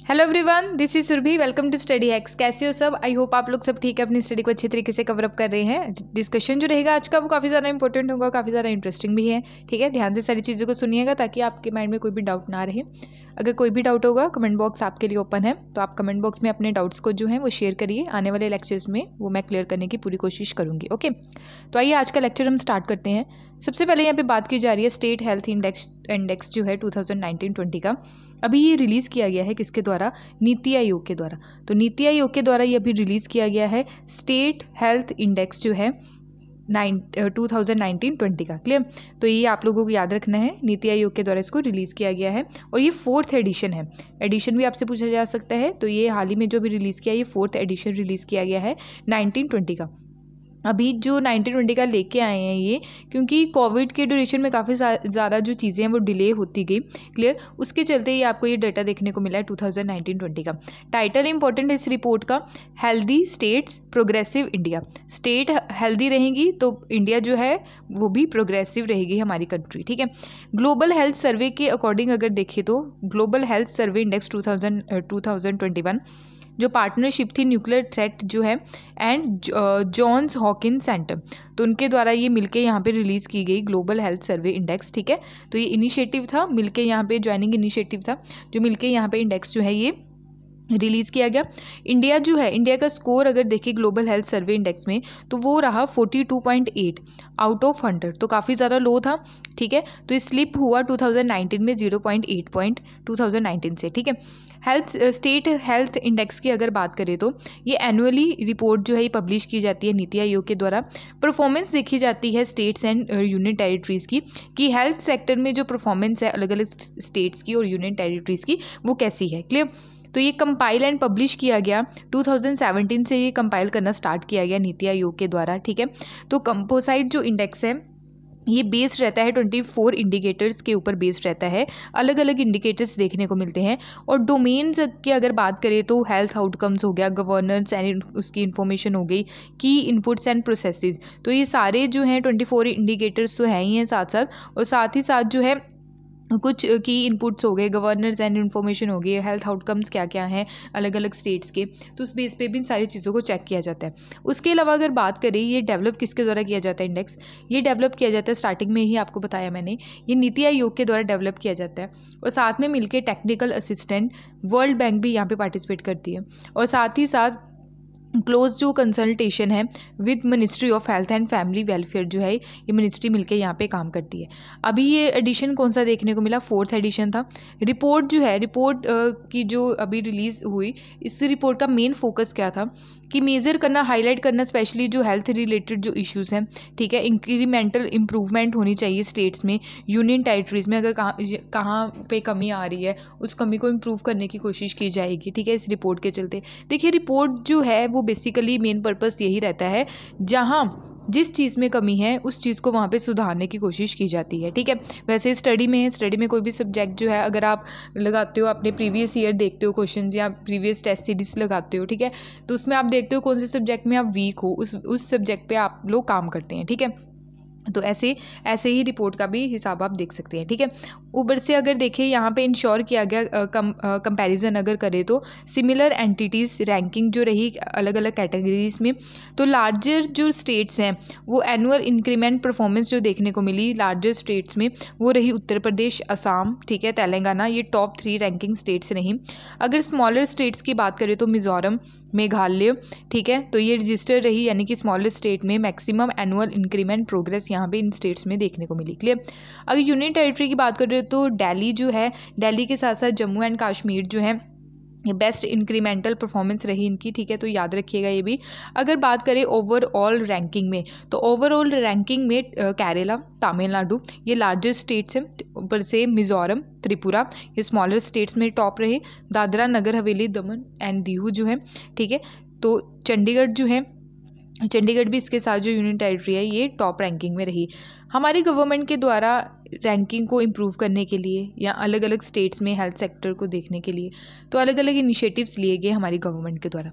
Hello everyone, this is Surabhi. Welcome to study hacks. कैसे हो सब? आई होप आप लोग सब ठीक है, अपनी स्टडी को अच्छी तरीके से कवर अप कर रहे हैं। डिस्कशन जो रहेगा आज का वो काफ़ी ज़्यादा इंपॉर्टेंट होगा, काफ़ी ज़्यादा इंटरेस्टिंग भी है। ठीक है, ध्यान से सारी चीज़ों को सुनिएगा ताकि आपके माइंड में कोई भी डाउट ना रहे। अगर कोई भी डाउट होगा, कमेंट बॉक्स आपके लिए ओपन है, तो आप कमेंट बॉक्स में अपने डाउट्स को जो है वो शेयर करिए। आने वाले लेक्चर्स में वो मैं क्लियर करने की पूरी कोशिश करूँगी। ओके, तो आइए आज का लेक्चर हम स्टार्ट करते हैं। सबसे पहले यहाँ पे बात की जा रही है स्टेट हेल्थ इंडेक्स जो है 2019-20 का। अभी ये रिलीज़ किया गया है किसके द्वारा? नीति आयोग के द्वारा। तो नीति आयोग के द्वारा ये अभी रिलीज़ किया गया है स्टेट हेल्थ इंडेक्स जो है 2019-20 का। क्लियर? तो ये आप लोगों को याद रखना है, नीति आयोग के द्वारा इसको रिलीज़ किया गया है और ये 4th एडिशन है। एडिशन भी आपसे पूछा जा सकता है, तो ये हाल ही में जो भी रिलीज़ किया है, ये 4th एडिशन रिलीज़ किया गया है 1920 का। अभी जो 1920 का लेके आए हैं ये, क्योंकि कोविड के ड्यूरेशन में काफ़ी ज़्यादा जो चीज़ें हैं वो डिले होती गई। क्लियर? उसके चलते ही आपको ये डाटा देखने को मिला है 2019-20 का। टाइटल इंपॉर्टेंट है इस रिपोर्ट का, healthy states progressive India. State healthy रहेंगी तो इंडिया जो है वो भी प्रोग्रेसिव रहेगी, हमारी कंट्री। ठीक है, ग्लोबल हेल्थ सर्वे के अकॉर्डिंग अगर देखें तो ग्लोबल हेल्थ सर्वे इंडेक्स 2021 जो पार्टनरशिप थी न्यूक्लियर थ्रेट जो है एंड जॉन्स हॉकिंस सेंटर, तो उनके द्वारा ये मिलके यहाँ पे रिलीज़ की गई ग्लोबल हेल्थ सर्वे इंडेक्स। ठीक है, तो ये इनिशिएटिव था मिलके, यहाँ पे ज्वाइनिंग इनिशिएटिव था जो मिलके यहाँ पे इंडेक्स जो है ये रिलीज़ किया गया। इंडिया जो है, इंडिया का स्कोर अगर देखें ग्लोबल हेल्थ सर्वे इंडेक्स में तो वो रहा 42.8 आउट ऑफ 100, तो काफ़ी ज़्यादा लो था। ठीक है, तो ये स्लिप हुआ 2019 में 0.8 पॉइंट 2019 से। ठीक है, स्टेट हेल्थ इंडेक्स की अगर बात करें तो ये एनुअली रिपोर्ट जो है ये पब्लिश की जाती है नीति आयोग के द्वारा। परफॉर्मेंस देखी जाती है स्टेट्स एंड यूनियन टेरिटरीज़ की, कि हेल्थ सेक्टर में जो परफॉर्मेंस है अलग अलग स्टेट्स की और यूनियन टेरिटरीज़ की वो कैसी है। क्लियर? तो ये कंपाइल एंड पब्लिश किया गया 2017 से, ये कंपाइल करना स्टार्ट किया गया नीति आयोग के द्वारा। ठीक है, तो कंपोसाइट जो इंडेक्स है ये बेस्ड रहता है 24 इंडिकेटर्स के ऊपर बेस्ड रहता है। अलग अलग इंडिकेटर्स देखने को मिलते हैं और डोमेन्स की अगर बात करें तो हेल्थ आउटकम्स हो गया, गवर्नेंस एंड उसकी इन्फॉर्मेशन हो गई, की इनपुट्स एंड प्रोसेसेस, तो ये सारे जो हैं 24 इंडिकेटर्स तो हैं ही हैं साथ साथ, और साथ ही साथ जो है कुछ की इनपुट्स हो गए, गवर्नेंस एंड इन्फॉर्मेशन हो गई, हेल्थ आउटकम्स क्या क्या हैं अलग अलग स्टेट्स के, तो उस बेस पे भी सारी चीज़ों को चेक किया जाता है। उसके अलावा अगर बात करें ये डेवलप किसके द्वारा किया जाता है इंडेक्स? ये डेवलप किया जाता है, स्टार्टिंग में ही आपको बताया मैंने, ये नीति आयोग के द्वारा डेवलप किया जाता है और साथ में मिलकर टेक्निकल असिस्टेंट वर्ल्ड बैंक भी यहाँ पर पार्टिसिपेट करती है, और साथ ही साथ क्लोज जो कंसल्टेशन है with ministry of health and family welfare जो है ये मिनिस्ट्री मिलके यहाँ पे काम करती है। अभी ये एडिशन कौन सा देखने को मिला? 4th एडिशन था। रिपोर्ट जो है, रिपोर्ट की जो अभी रिलीज़ हुई, इस रिपोर्ट का मेन फोकस क्या था कि मेज़र करना, हाईलाइट करना स्पेशली जो हेल्थ रिलेटेड जो इश्यूज़ हैं। ठीक है, इंक्रीमेंटल इम्प्रूवमेंट होनी चाहिए स्टेट्स में, यूनियन टेरिटरीज़ में अगर कहाँ पे कमी आ रही है उस कमी को इम्प्रूव करने की कोशिश की जाएगी। ठीक है, इस रिपोर्ट के चलते देखिए, रिपोर्ट जो है वो बेसिकली मेन पर्पस यही रहता है, जहाँ जिस चीज़ में कमी है उस चीज़ को वहाँ पे सुधारने की कोशिश की जाती है। ठीक है, वैसे स्टडी में है, स्टडी में कोई भी सब्जेक्ट जो है अगर आप लगाते हो, अपने प्रीवियस ईयर देखते हो क्वेश्चंस या प्रीवियस टेस्ट सीरीज लगाते हो, ठीक है, तो उसमें आप देखते हो कौन से सब्जेक्ट में आप वीक हो, उस सब्जेक्ट पे आप लोग काम करते हैं। ठीक है, तो ऐसे ही रिपोर्ट का भी हिसाब आप देख सकते हैं। ठीक है, ऊपर से अगर देखें यहाँ पे इंश्योर किया गया कंपैरिजन अगर करें तो सिमिलर एंटिटीज़ रैंकिंग जो रही अलग अलग कैटेगरीज में, तो लार्जर जो स्टेट्स हैं वो एनुअल इंक्रीमेंट परफॉर्मेंस जो देखने को मिली लार्जर स्टेट्स में वो रही उत्तर प्रदेश, असम, ठीक है, तेलंगाना, ये टॉप 3 रैंकिंग स्टेट्स रहीं। अगर स्मॉलर स्टेट्स की बात करें तो मिज़ोरम, मेघालय, ठीक है, तो ये रजिस्टर रही, यानी कि स्मॉलर स्टेट में मैक्सिमम एनुअल इंक्रीमेंट प्रोग्रेस यहाँ पे इन स्टेट्स में देखने को मिली। क्लियर? अगर यूनियन टेरिटरी की बात करें तो दिल्ली जो है, दिल्ली के साथ साथ जम्मू एंड कश्मीर जो है ये बेस्ट इंक्रीमेंटल परफॉर्मेंस रही इनकी। ठीक है, तो याद रखिएगा ये भी। अगर बात करें ओवरऑल रैंकिंग में, तो ओवरऑल रैंकिंग में केरला, तमिलनाडु ये लार्जेस्ट स्टेट्स हैं, ऊपर से मिज़ोरम, त्रिपुरा ये स्मॉलर स्टेट्स में टॉप रहे, दादरा नगर हवेली, दमन एंड दीव जो है, ठीक है, तो चंडीगढ़ जो है, चंडीगढ़ भी इसके साथ जो यूनियन टेरिटरी है ये टॉप रैंकिंग में रही। हमारी गवर्नमेंट के द्वारा रैंकिंग को इम्प्रूव करने के लिए या अलग अलग स्टेट्स में हेल्थ सेक्टर को देखने के लिए तो अलग अलग इनिशिएटिव्स लिए गए हमारी गवर्नमेंट के द्वारा,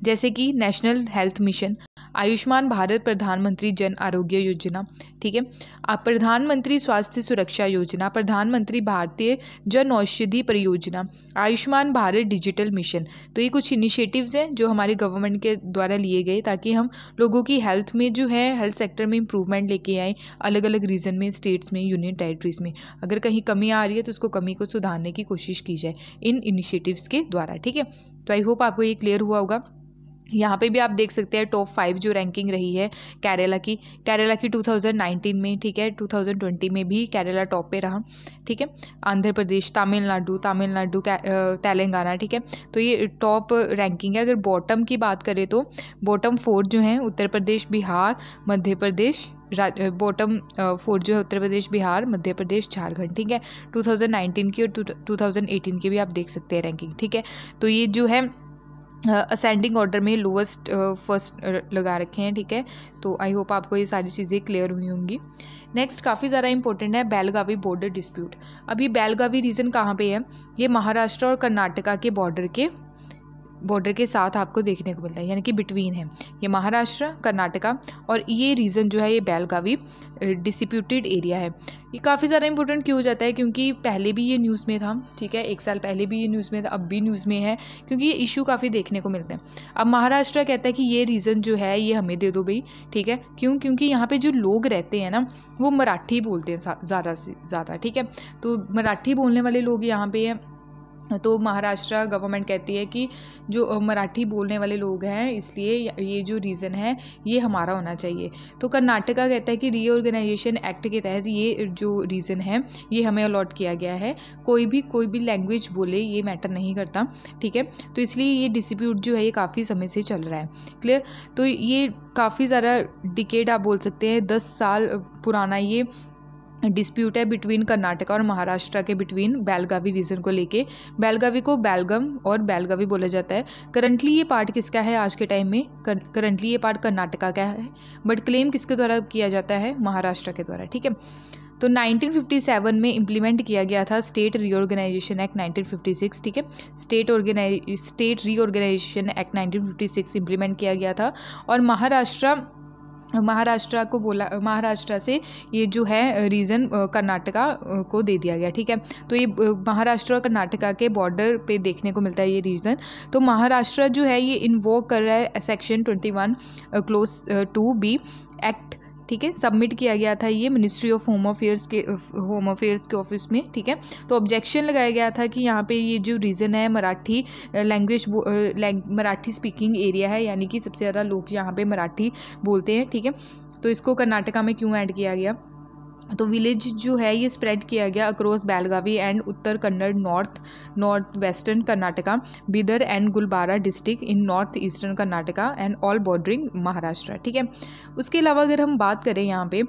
जैसे कि national health mission, Ayushman Bharat प्रधानमंत्री जन आरोग्य योजना, ठीक है, प्रधानमंत्री स्वास्थ्य सुरक्षा योजना, प्रधानमंत्री भारतीय जन औषधि परियोजना, आयुष्मान भारत डिजिटल मिशन। तो ये कुछ इनिशिएटिव्स हैं जो हमारी गवर्नमेंट के द्वारा लिए गए ताकि हम लोगों की हेल्थ में जो है हेल्थ सेक्टर में इम्प्रूवमेंट लेके आएँ, अलग अलग रीजन में, स्टेट्स में, यूनियन टेरिटरीज में। अगर कहीं कमी आ रही है तो उसको कमी को सुधारने की कोशिश की जाए इन इनिशिएटिव्स के द्वारा, ठीक है। तो आई होप आपको ये क्लियर हुआ होगा। यहाँ पे भी आप देख सकते हैं टॉप 5 जो रैंकिंग रही है केरला की 2019 में, ठीक है, 2020 में भी केरला टॉप पे रहा, ठीक है। आंध्र प्रदेश, तमिलनाडु, तेलंगाना, ठीक है। तो ये टॉप रैंकिंग है। अगर बॉटम की बात करें तो बॉटम 4 जो हैं उत्तर प्रदेश, बिहार, मध्य प्रदेश, बॉटम 4 जो है उत्तर प्रदेश, बिहार, मध्य प्रदेश, झारखंड, ठीक है। 2019 की और 2018 की भी आप देख सकते हैं रैंकिंग, ठीक है। तो ये जो है असेंडिंग ऑर्डर में लोवेस्ट फर्स्ट लगा रखे हैं, ठीक है। तो आई होप आपको ये सारी चीज़ें क्लियर हुई होंगी। नेक्स्ट काफ़ी ज़्यादा इंपॉर्टेंट है बेलगावी बॉर्डर डिस्प्यूट। अब ये बेलगावी रीजन कहाँ पे है? ये महाराष्ट्र और कर्नाटका के बॉर्डर के साथ आपको देखने को मिलता है, यानी कि बिटवीन है ये महाराष्ट्र, कर्नाटका, और ये रीजन जो है ये बेलगावी डिस्प्यूटेड एरिया है। ये काफ़ी ज़्यादा इंपॉर्टेंट क्यों हो जाता है? क्योंकि पहले भी ये न्यूज़ में था, ठीक है, 1 साल पहले भी ये न्यूज़ में था, अब भी न्यूज़ में है, क्योंकि ये इशू काफ़ी देखने को मिलते हैं। अब महाराष्ट्र कहता है कि ये रीज़न जो है ये हमें दे दो भाई, ठीक है। क्यों? क्योंकि यहाँ पे जो लोग रहते हैं ना वो मराठी बोलते हैं ज़्यादा से ज़्यादा, ठीक है। तो मराठी बोलने वाले लोग यहाँ पे हैं, तो महाराष्ट्र गवर्नमेंट कहती है कि जो मराठी बोलने वाले लोग हैं इसलिए ये जो रीज़न है ये हमारा होना चाहिए। तो कर्नाटका कहता है कि रीऑर्गेनाइजेशन एक्ट के तहत ये जो रीज़न है ये हमें अलॉट किया गया है, कोई भी लैंग्वेज बोले ये मैटर नहीं करता, ठीक है। तो इसलिए ये डिस्प्यूट जो है ये काफ़ी समय से चल रहा है, क्लियर। तो ये काफ़ी ज़्यादा डिकेड आप बोल सकते हैं, 10 साल पुराना ये डिस्प्यूट है बिटवीन कर्नाटका और महाराष्ट्र के बिटवीन बेलगावी रीजन को लेके। बेलगावी को बेलगम और बेलगावी बोला जाता है। करंटली ये पार्ट किसका है आज के टाइम में? करंटली ये पार्ट कर्नाटका का है, बट क्लेम किसके द्वारा किया जाता है? महाराष्ट्र के द्वारा, ठीक है। तो 1957 में इम्प्लीमेंट किया गया था स्टेट रीऑर्गेनाइजेशन एक्ट 1956, ठीक है। स्टेट रीऑर्गेनाइजेशन एक्ट 1956 इम्प्लीमेंट किया गया था और महाराष्ट्र से ये जो है रीजन कर्नाटका को दे दिया गया, ठीक है। तो ये महाराष्ट्र और कर्नाटका के बॉर्डर पे देखने को मिलता है ये रीजन। तो महाराष्ट्र जो है ये इन्वोक कर रहा है सेक्शन 21 क्लोज 2B एक्ट, ठीक है। सबमिट किया गया था ये मिनिस्ट्री ऑफ होम अफेयर्स के ऑफिस में, ठीक है। तो ऑब्जेक्शन लगाया गया था कि यहाँ पे ये जो रीज़न है मराठी मराठी स्पीकिंग एरिया है, यानी कि सबसे ज़्यादा लोग यहाँ पे मराठी बोलते हैं, ठीक है। तो इसको कर्नाटका में क्यों ऐड किया गया? तो विलेज जो है ये स्प्रेड किया गया across Belagavi and Uttar Kannada, north western Karnataka, Bidar and Gulbarga district in north eastern Karnataka and all bordering Maharashtra, ठीक है। उसके अलावा अगर हम बात करें यहाँ पे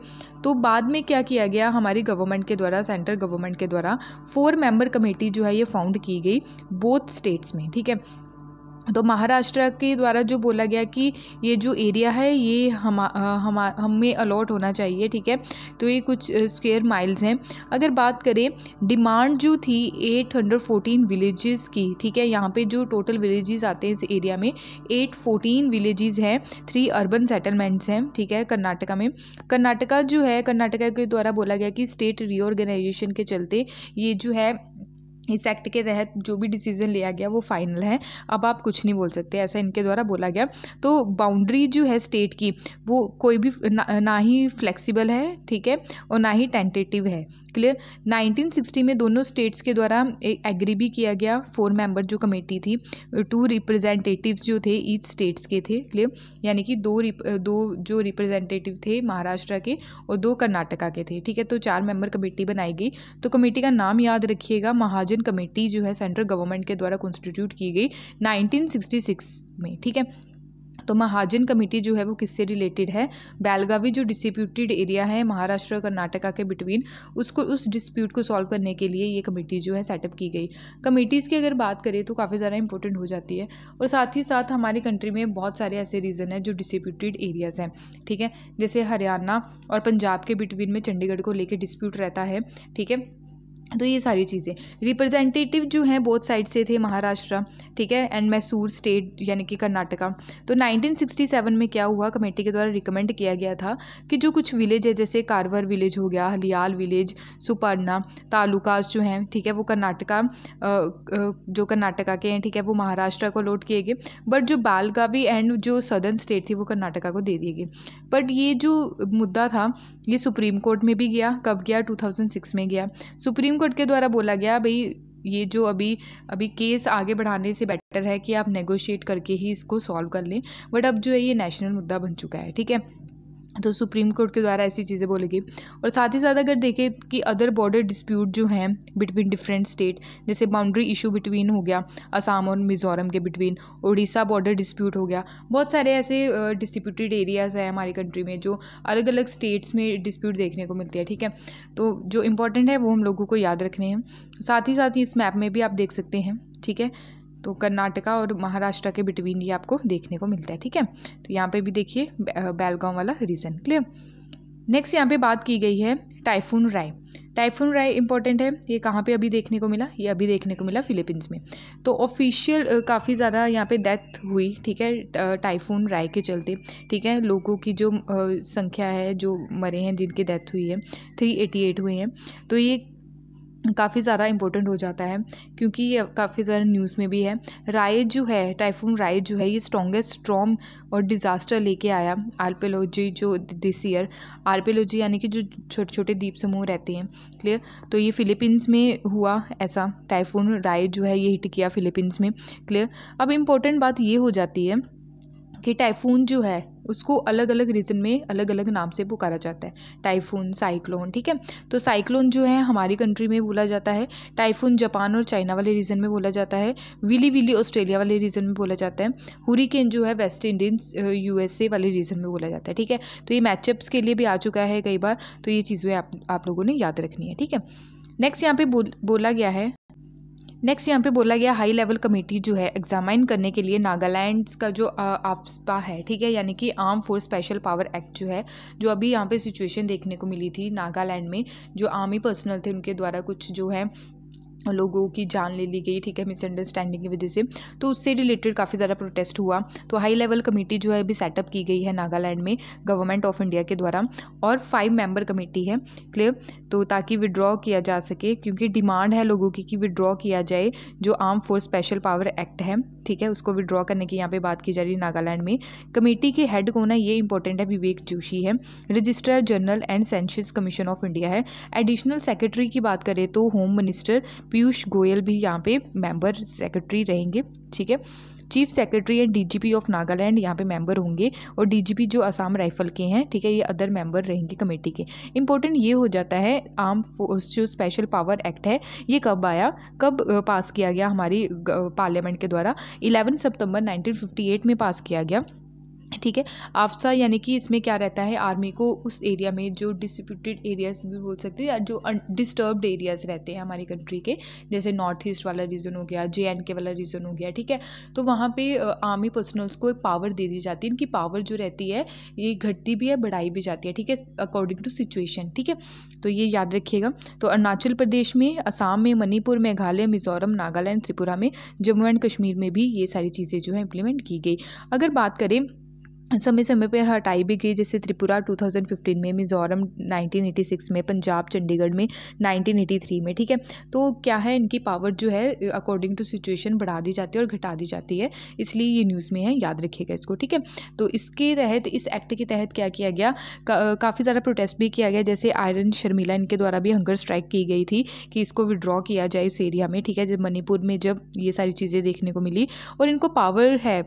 तो बाद में क्या किया गया हमारी गवर्नमेंट के द्वारा, सेंट्रल गवर्नमेंट के द्वारा 4 मेंबर कमेटी जो है ये फाउंड की गई बोथ स्टेट्स में, ठीक है। तो महाराष्ट्र के द्वारा जो बोला गया कि ये जो एरिया है ये हमें अलॉट होना चाहिए, ठीक है। तो ये कुछ स्क्वायर माइल्स हैं। अगर बात करें डिमांड जो थी 814 विलेजेस की, ठीक है। यहाँ पे जो टोटल विलेजेस आते हैं इस एरिया में 814 विलेजेस हैं, 3 अर्बन सेटलमेंट्स हैं, ठीक है, कर्नाटका में। कर्नाटका जो है कर्नाटका के द्वारा बोला गया कि स्टेट रीऑर्गेनाइजेशन के चलते ये जो है इस एक्ट के तहत जो भी डिसीजन लिया गया वो फाइनल है, अब आप कुछ नहीं बोल सकते, ऐसा इनके द्वारा बोला गया। तो बाउंड्री जो है स्टेट की वो कोई भी ना ही फ्लेक्सिबल है, ठीक है, और ना ही टेंटेटिव है, क्लियर। 1960 में दोनों स्टेट्स के द्वारा एग्री भी किया गया। 4 मेंबर जो कमेटी थी, 2 रिप्रेजेंटेटिव्स जो थे ईच स्टेट्स के थे, क्लियर, यानी कि दो जो रिप्रेजेंटेटिव थे महाराष्ट्र के और 2 कर्नाटका के थे, ठीक है। तो 4 मेंबर कमेटी बनाई गई। तो कमेटी का नाम याद रखिएगा, महाजन कमेटी जो है सेंट्रल गवर्नमेंट के द्वारा कॉन्स्टिट्यूट की गई 1966 में, ठीक है। तो महाजन कमेटी जो है वो किससे रिलेटेड है? बेलगावी जो डिस्प्यूटेड एरिया है महाराष्ट्र और कर्नाटका के बिटवीन, उस डिस्प्यूट को सॉल्व करने के लिए ये कमेटी जो है सेटअप की गई। कमेटीज़ की अगर बात करें तो काफ़ी ज़्यादा इंपॉर्टेंट हो जाती है, और साथ ही साथ हमारी कंट्री में बहुत सारे ऐसे रीजन हैं जो डिस्प्यूटेड एरियाज़ हैं, ठीक है। जैसे हरियाणा और पंजाब के बिटवीन में चंडीगढ़ को लेकर डिस्प्यूट रहता है, ठीक है। तो ये सारी चीज़ें, रिप्रेजेंटेटिव जो हैं बोथ साइड से थे, महाराष्ट्र, ठीक है, एंड मैसूर स्टेट यानी कि कर्नाटका। तो 1967 में क्या हुआ, कमेटी के द्वारा रिकमेंड किया गया था कि जो कुछ विलेज है, जैसे कारवर विलेज हो गया, हलियाल विलेज, सुपर्णा तालुकास जो हैं, ठीक है, वो कर्नाटका जो कर्नाटका के हैं, ठीक है, वो महाराष्ट्र को अलॉट किए गए, बट जो बेलगावी एंड जो सदर्न स्टेट थी वो कर्नाटका को दे दिए गए। बट ये जो मुद्दा था ये सुप्रीम कोर्ट में भी गया, कब गया, 2006 में गया। सुप्रीम कोर्ट के द्वारा बोला गया भाई ये जो अभी केस आगे बढ़ाने से बेटर है कि आप नेगोशिएट करके ही इसको सॉल्व कर लें, बट अब जो है ये नेशनल मुद्दा बन चुका है, ठीक है। तो सुप्रीम कोर्ट के द्वारा ऐसी चीज़ें बोलेगी। और साथ ही साथ अगर देखें कि अदर बॉर्डर डिस्प्यूट जो हैं बिटवीन डिफरेंट स्टेट, जैसे बाउंड्री इशू बिटवीन हो गया असम और मिज़ोरम के बिटवीन, उड़ीसा बॉर्डर डिस्प्यूट हो गया, बहुत सारे ऐसे डिस्प्यूटेड एरियाज़ हैं हमारी कंट्री में जो अलग अलग स्टेट्स में डिस्प्यूट देखने को मिलती है, ठीक है। तो जो इम्पोर्टेंट है वो हम लोगों को याद रखने हैं। साथ ही इस मैप में भी आप देख सकते हैं, ठीक है। तो कर्नाटका और महाराष्ट्र के बिटवीन ये आपको देखने को मिलता है, ठीक है। तो यहाँ पे भी देखिए बेलगांव वाला रीजन, क्लियर। नेक्स्ट यहाँ पे बात की गई है टाइफून राय। टाइफून राय इंपॉर्टेंट है, ये कहाँ पे अभी देखने को मिला, ये अभी देखने को मिला फिलीपींस में। तो ऑफिशियल काफ़ी ज़्यादा यहाँ पे डेथ हुई, ठीक है, टाइफून राय के चलते, ठीक है। लोगों की जो संख्या है जो मरे हैं जिनकी डेथ हुई है 388 हुए हैं। तो ये काफ़ी ज़्यादा इंपॉर्टेंट हो जाता है क्योंकि ये काफ़ी ज़्यादा न्यूज़ में भी है। राय जो है, टाइफून राय जो है, ये स्ट्रॉन्गेस्ट स्टॉर्म और डिज़ास्टर लेके आया आर्पेलोजी जो दिस ईयर। आर्पेलोजी यानी कि जो छोटे छोटे द्वीप समूह रहते हैं, क्लियर। तो ये फिलीपींस में हुआ ऐसा, टाइफून राय जो है ये हिट किया फिलीपींस में, क्लियर। अब इम्पोर्टेंट बात ये हो जाती है कि टाइफून जो है उसको अलग अलग रीजन में अलग अलग नाम से पुकारा जाता है, टाइफून, साइक्लोन, ठीक है। तो साइक्लोन जो है हमारी कंट्री में बोला जाता है, टाइफून जापान और चाइना वाले रीजन में बोला जाता है, विली विली ऑस्ट्रेलिया वाले रीजन में बोला जाता है, हुरिकेन जो है वेस्ट इंडीज यूएसए वाले रीजन में बोला जाता है, ठीक है। तो ये मैचअप्स के लिए भी आ चुका है कई बार, तो ये चीज़ें आप लोगों ने याद रखनी है, ठीक है। नेक्स्ट यहाँ पे बोला गया हाई लेवल कमेटी जो है एग्जामाइन करने के लिए नागालैंड का जो आफ्स्पा है, ठीक है, यानी कि arm force special power act जो है, जो अभी यहाँ पे सिचुएशन देखने को मिली थी नागालैंड में, जो आर्मी पर्सनल थे उनके द्वारा कुछ जो है लोगों की जान ले ली गई, ठीक है, मिसअंडरस्टैंडिंग की वजह से। तो उससे रिलेटेड काफ़ी ज़्यादा प्रोटेस्ट हुआ। तो हाई लेवल कमेटी जो है अभी सेटअप की गई है नागालैंड में गवर्नमेंट ऑफ इंडिया के द्वारा, और 5 मेंबर कमेटी है, क्लियर। तो ताकि विड्रॉ किया जा सके, क्योंकि डिमांड है लोगों की कि विड्रॉ किया जाए जो arm force special power act है, ठीक है, उसको विड्रॉ करने की यहाँ पे बात की जा रही है नागालैंड में। कमेटी के हेड कौन है, ये इंपॉर्टेंट है, विवेक जोशी है। Registrar general and census commission of India है। एडिशनल सेक्रेटरी की बात करें तो होम मिनिस्टर पीयूष गोयल भी यहाँ पे मेंबर सेक्रेटरी रहेंगे, ठीक है। Chief secretary and DGP of Nagaland यहाँ पे मेंबर होंगे, और डीजीपी जो असम राइफल के हैं, ठीक है, ये अदर मेंबर रहेंगे कमेटी के। इंपॉर्टेंट ये हो जाता है आर्म फोर्स जो स्पेशल पावर एक्ट है ये कब आया, कब पास किया गया हमारी पार्लियामेंट के द्वारा, 11 सितंबर 1958 में पास किया गया, ठीक है। आफ्सा यानी कि इसमें क्या रहता है, आर्मी को उस एरिया में जो डिस्प्यूटेड एरियाज भी बोल सकते हैं या जो डिस्टर्ब्ड एरियाज रहते हैं हमारी कंट्री के, जैसे नॉर्थ ईस्ट वाला रीजन हो गया, JNK वाला रीजन हो गया, ठीक है। तो वहाँ पे आर्मी पर्सनल्स को एक पावर दे दी जाती है। इनकी पावर जो रहती है ये घटती भी है, बढ़ाई भी जाती है, ठीक है, अकॉर्डिंग टू सिचुएशन, ठीक है। तो ये याद रखिएगा। तो अरुणाचल प्रदेश में, असम में, मणिपुर, मेघालय, मिजोरम, नागालैंड, त्रिपुरा में, जम्मू एंड कश्मीर में भी ये सारी चीज़ें जो है इम्प्लीमेंट की गई। अगर बात करें समय समय पर हटाई भी गई, जैसे त्रिपुरा 2015 में, मिजोरम 1986 में, पंजाब चंडीगढ़ में 1983 में, ठीक है। तो क्या है, इनकी पावर जो है अकॉर्डिंग टू सिचुएशन बढ़ा दी जाती है और घटा दी जाती है, इसलिए ये न्यूज़ में है, याद रखिएगा इसको, ठीक है। तो इसके तहत, इस एक्ट के तहत क्या किया गया, काफ़ी ज़्यादा प्रोटेस्ट भी किया गया, जैसे आयरन शर्मिला इनके द्वारा भी हंगर स्ट्राइक की गई थी कि इसको विड्रॉ किया जाए इस एरिया में, ठीक है। जब मणिपुर में जब ये सारी चीज़ें देखने को मिली, और इनको पावर है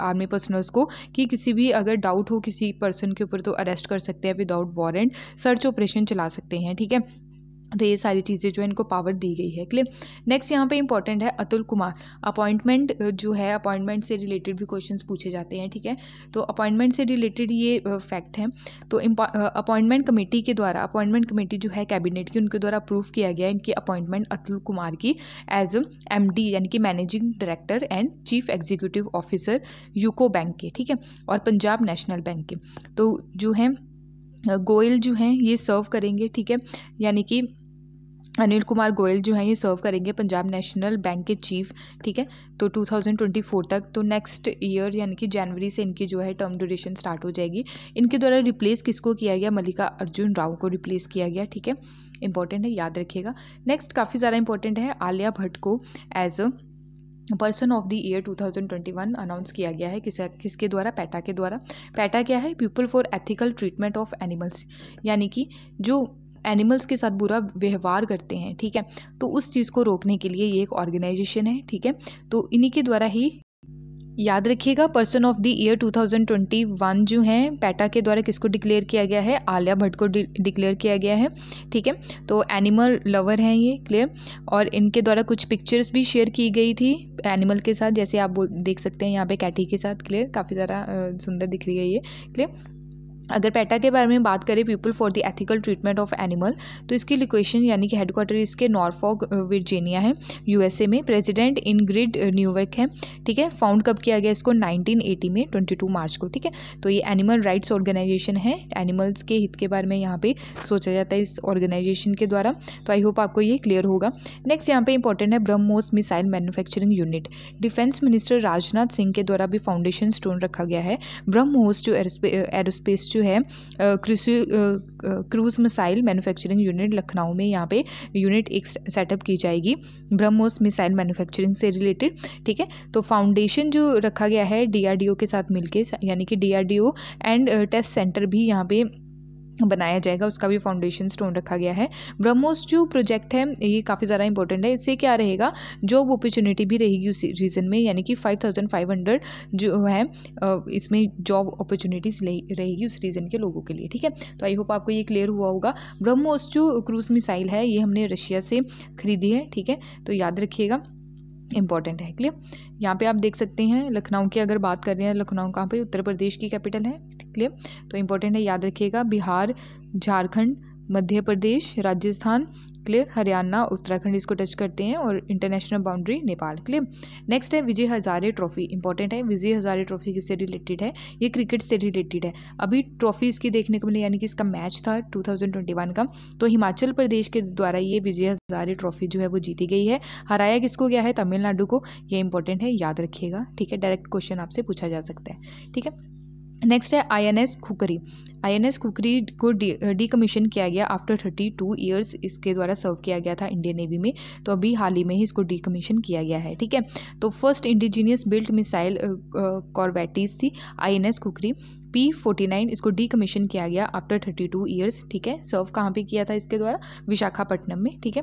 आर्मी पर्सनल्स को कि किसी भी अगर डाउट हो किसी पर्सन के ऊपर तो अरेस्ट कर सकते हैं विदाउट वारंट, सर्च ऑपरेशन चला सकते हैं, ठीक है। तो ये सारी चीज़ें जो है इनको पावर दी गई है, क्लियर। नेक्स्ट यहाँ पे इंपॉर्टेंट है अतुल कुमार, अपॉइंटमेंट जो है, अपॉइंटमेंट से रिलेटेड भी क्वेश्चंस पूछे जाते हैं, ठीक है। तो अपॉइंटमेंट से रिलेटेड ये फैक्ट है। तो अपॉइंटमेंट कमेटी के द्वारा, अपॉइंटमेंट कमेटी जो है कैबिनेट की, उनके द्वारा अप्रूव किया गया इनकी अपॉइंटमेंट अतुल कुमार की एज MD यानी कि managing director and chief executive officer UCO bank के, ठीक है, और पंजाब नेशनल बैंक के। तो जो है गोयल जो हैं ये सर्व करेंगे, ठीक है, यानी कि अनिल कुमार गोयल जो है ये सर्व करेंगे पंजाब नेशनल बैंक के चीफ, ठीक है, तो 2024 तक। तो नेक्स्ट ईयर यानी कि जनवरी से इनकी जो है टर्म ड्यूरेशन स्टार्ट हो जाएगी। इनके द्वारा रिप्लेस किसको किया गया? मल्लिका अर्जुन राव को रिप्लेस किया गया, ठीक है, इंपॉर्टेंट है, याद रखिएगा। नेक्स्ट काफ़ी ज़्यादा इंपॉर्टेंट है, आलिया भट्ट को as a person of the year 2021 announce किया गया है। किसके द्वारा? पैटा के द्वारा। पैटा क्या है? People for ethical treatment of animals, यानी कि जो एनिमल्स के साथ बुरा व्यवहार करते हैं, ठीक है, तो उस चीज़ को रोकने के लिए ये एक ऑर्गेनाइजेशन है, ठीक है, तो इन्हीं के द्वारा ही, याद रखिएगा, पर्सन ऑफ द ईयर 2021 जो है पैटा के द्वारा किसको डिक्लेयर किया गया है? आलिया भट्ट को डिक्लेयर किया गया है, ठीक है, तो एनिमल लवर हैं ये, क्लियर। और इनके द्वारा कुछ पिक्चर्स भी शेयर की गई थी एनिमल के साथ, जैसे आप देख सकते हैं यहाँ पे कैटी के साथ, क्लियर, काफ़ी ज़्यादा सुंदर दिख रही है ये, क्लियर। अगर पैटा के बारे में बात करें, people for the ethical treatment of animal, तो इसकी लोकेशन यानी कि हेडक्वार्टर इसके नॉर्फॉक वर्जीनिया है, यूएसए में। प्रेसिडेंट इनग्रिड न्यूवेक है, ठीक है। फाउंड कब किया गया इसको? 1980 में, 22 मार्च को, ठीक है। तो ये एनिमल राइट्स ऑर्गेनाइजेशन है, एनिमल्स के हित के बारे में यहाँ पे सोचा जाता है इस ऑर्गेनाइजेशन के द्वारा। तो आई होप आपको ये क्लियर होगा। नेक्स्ट यहाँ पे इंपॉर्टेंट है BrahMos missile manufacturing unit. Defence minister Rajnath Singh के द्वारा भी फाउंडेशन स्टोन रखा गया है। ब्रह्मोस जो एरोस्पेस जो है cruise missile manufacturing unit Lucknow में, यहाँ पे यूनिट एक सेटअप की जाएगी ब्रह्मोस मिसाइल मैन्युफैक्चरिंग से रिलेटेड, ठीक है। तो फाउंडेशन जो रखा गया है डीआरडीओ के साथ मिलके, यानी कि डीआरडीओ एंड टेस्ट सेंटर भी यहाँ पे बनाया जाएगा, उसका भी फाउंडेशन स्टोन रखा गया है। ब्रह्मोस जो प्रोजेक्ट है ये काफ़ी ज़्यादा इंपॉर्टेंट है। इससे क्या रहेगा? जॉब अपॉर्चुनिटी भी रहेगी उस रीजन में, यानी कि 5500 जो है इसमें जॉब अपॉर्चुनिटीज़ रहेगी उस रीजन के लोगों के लिए, ठीक है। तो आई होप आपको ये क्लियर हुआ होगा। ब्रह्मोस जो क्रूज मिसाइल है ये हमने रशिया से खरीदी है, ठीक है, तो याद रखिएगा, इंपॉर्टेंट है, क्लियर। यहाँ पे आप देख सकते हैं लखनऊ की अगर बात कर रहे हैं, लखनऊ कहाँ पे? उत्तर प्रदेश की कैपिटल है, क्लियर, तो इंपॉर्टेंट है, याद रखिएगा। बिहार, झारखंड, मध्य प्रदेश, राजस्थान, क्लियर, हरियाणा, उत्तराखंड इसको टच करते हैं, और international boundary Nepal, clear. Next है विजय हजारे ट्रॉफी, इंपॉर्टेंट है। विजय हजारे ट्रॉफी किससे रिलेटेड है? ये क्रिकेट से रिलेटेड है। अभी ट्रॉफी इसकी देखने को मिली, यानी कि इसका मैच था 2021 का, तो हिमाचल प्रदेश के द्वारा ये विजय हजारे ट्रॉफी जो है वो जीती गई है। हराया किसको गया है? तमिलनाडु को। ये इंपॉर्टेंट है, याद रखिएगा, ठीक है, डायरेक्ट क्वेश्चन आपसे पूछा जा सकता है, ठीक है। नेक्स्ट है INS खुकरी। INS खुकरी को डीकमीशन किया गया आफ्टर 32 ईयर्स, इसके द्वारा सर्व किया गया था इंडियन नेवी में, तो अभी हाल ही में ही इसको डीकमीशन किया गया है, ठीक है। तो फर्स्ट इंडिजीनियस बिल्ट मिसाइल कॉर्वेटीज थी INS खुकरी। P-49 इसको डीकमीशन किया गया आफ्टर 32 ईयर्स, ठीक है। सर्व कहाँ पे किया था इसके द्वारा? विशाखापट्टनम में, ठीक है।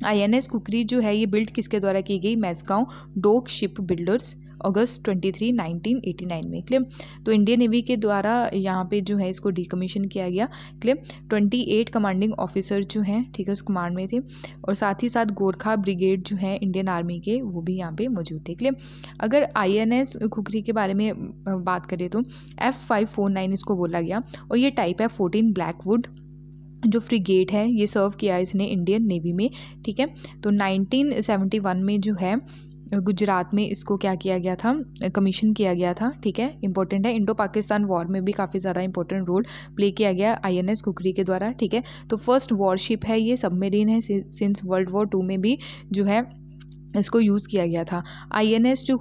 INS खुकरी जो है ये बिल्ड किसके द्वारा की गई? मैसगांव डोक शिप बिल्डर्स, अगस्त 23, 1989 में, क्लियर। तो इंडियन नेवी के द्वारा यहाँ पे जो है इसको डीकमीशन किया गया, क्लियर। 28 कमांडिंग ऑफिसर जो हैं, ठीक है, उस कमांड में थे, और साथ ही साथ गोरखा ब्रिगेड जो है इंडियन आर्मी के, वो भी यहाँ पे मौजूद थे, क्लियर। अगर INS खुकरी के बारे में बात करें तो F549 इसको बोला गया, और ये टाइप है 14 ब्लैकवुड जो फ्रिगेट है, ये सर्व किया इसने इंडियन नेवी में, ठीक है। तो 1971 में जो है गुजरात में इसको क्या किया गया था? कमीशन किया गया था, ठीक है, इंपॉर्टेंट है। इंडो पाकिस्तान वॉर में भी काफ़ी ज़्यादा इंपॉर्टेंट रोल प्ले किया गया INS खुकरी के द्वारा, ठीक है। तो फर्स्ट वॉरशिप है ये, सबमरीन है, सिंस वर्ल्ड वॉर 2 में भी जो है इसको यूज़ किया गया था। INS जो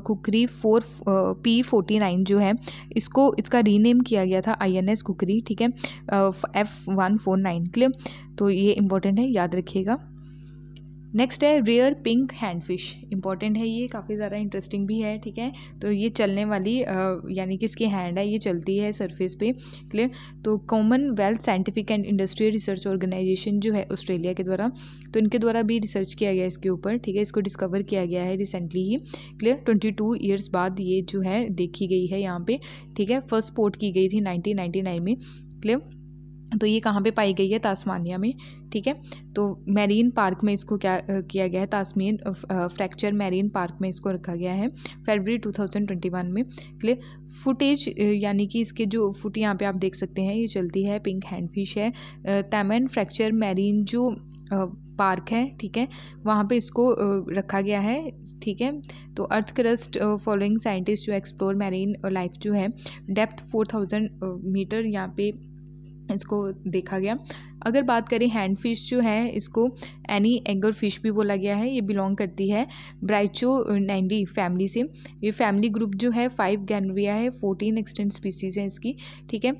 खुकरी P-49 जो है इसको इसका रीनेम किया गया था INS खुकरी, ठीक है, F149, क्लियर। तो ये इंपॉर्टेंट है, याद रखिएगा। नेक्स्ट है रेयर पिंक हैंडफिश, इंपॉर्टेंट है, ये काफ़ी ज़्यादा इंटरेस्टिंग भी है, ठीक है। तो ये चलने वाली यानी कि इसकी हैंड है, ये चलती है सरफेस पे, क्लियर। तो Commonwealth Scientific and Industrial Research Organisation जो है ऑस्ट्रेलिया के द्वारा, तो इनके द्वारा भी रिसर्च किया गया इसके ऊपर, ठीक है, इसको डिस्कवर किया गया है रिसेंटली ही, क्लियर। 22 ईयर्स बाद ये जो है देखी गई है यहाँ पे, ठीक है। फर्स्ट स्पॉट की गई थी 1999 में, क्लियर। तो ये कहाँ पे पाई गई है? तास्मानिया में, ठीक है। तो मैरीन पार्क में इसको क्या किया गया है? तास्मेन फ्रैक्चर मैरीन पार्क में इसको रखा गया है फरवरी 2021 में, क्लियर। फुटेज यानी कि इसके जो फुट यहाँ पे आप देख सकते हैं, ये चलती है, पिंक हैंडफिश है। तैमन फ्रैक्चर मैरीन जो पार्क है, ठीक है, वहाँ पे इसको रखा गया है, ठीक है। तो अर्थ क्रस्ट फॉलोइंग साइंटिस्ट जो एक्सप्लोर मैरीन लाइफ जो है, डेप्थ 4000 मीटर यहाँ पे इसको देखा गया। अगर बात करें हैंड फिश जो है, इसको एनी एंगर फिश भी बोला गया है। ये बिलोंग करती है ब्राइचोनैंडी फैमिली से। ये फैमिली ग्रुप जो है 5 गैनरिया है, 14 एक्सटेंट स्पीसीज़ है इसकी, ठीक है।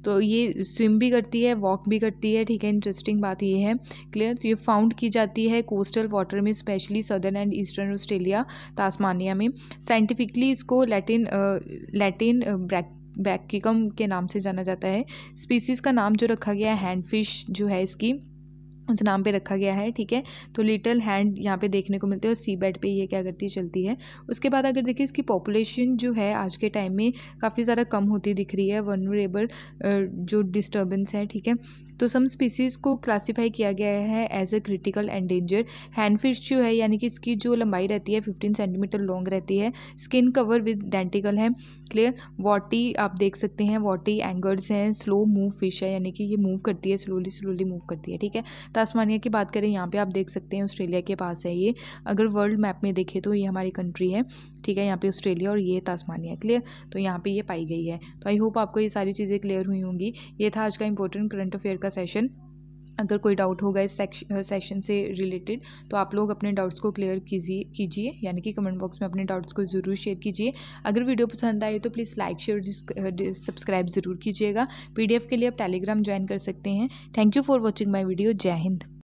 तो ये स्विम भी करती है, वॉक भी करती है, ठीक है। इंटरेस्टिंग बात ये है, क्लियर। तो ये फाउंड की जाती है कोस्टल वाटर में, especially southern and eastern Australia, Tasmania में। साइंटिफिकली इसको लैटिन ब्रैकिकम के नाम से जाना जाता है। स्पीसीज़ का नाम जो रखा गया है हैंड फिश जो है इसकी, उस नाम पे रखा गया है, ठीक है। तो लिटिल हैंड यहाँ पे देखने को मिलते हैं, और सी बेड पे ये क्या करती है, चलती है। उसके बाद अगर देखिए इसकी पॉपुलेशन जो है आज के टाइम में काफ़ी ज़्यादा कम होती दिख रही है, वनरेबल जो डिस्टर्बेंस है, ठीक है। तो सम स्पीसीज़ को क्लासीफाई किया गया है एज ए क्रिटिकल एंडेंजर। हैंडफिश जो है यानी कि इसकी जो लंबाई रहती है 15 सेंटीमीटर लॉन्ग रहती है, स्किन कवर विद डेंटिकल है, क्लियर। वॉटी आप देख सकते हैं, वॉटी एंगर्स हैं, स्लो मूव फिश है, यानी कि ये मूव करती है, स्लोली मूव करती है, ठीक है। तास्मानिया की बात करें, यहाँ पे आप देख सकते हैं ऑस्ट्रेलिया के पास है ये। अगर वर्ल्ड मैप में देखें तो ये हमारी कंट्री है, ठीक है। यहाँ पे ऑस्ट्रेलिया और ये तास्मानिया, क्लियर। तो यहाँ पे ये पाई गई है। तो आई होप आपको ये सारी चीज़ें क्लियर हुई होंगी। ये था आज का इंपॉर्टेंट करंट अफेयर का सेशन। अगर कोई डाउट होगा इस सेशन से रिलेटेड तो आप लोग अपने डाउट्स को क्लियर कीजिए, यानी कि कमेंट बॉक्स में अपने डाउट्स को ज़रूर शेयर कीजिए। अगर वीडियो पसंद आए तो प्लीज़ लाइक शेयर सब्सक्राइब ज़रूर कीजिएगा। PDF के लिए आप टेलीग्राम ज्वाइन कर सकते हैं। Thank you for watching my video. जय हिंद।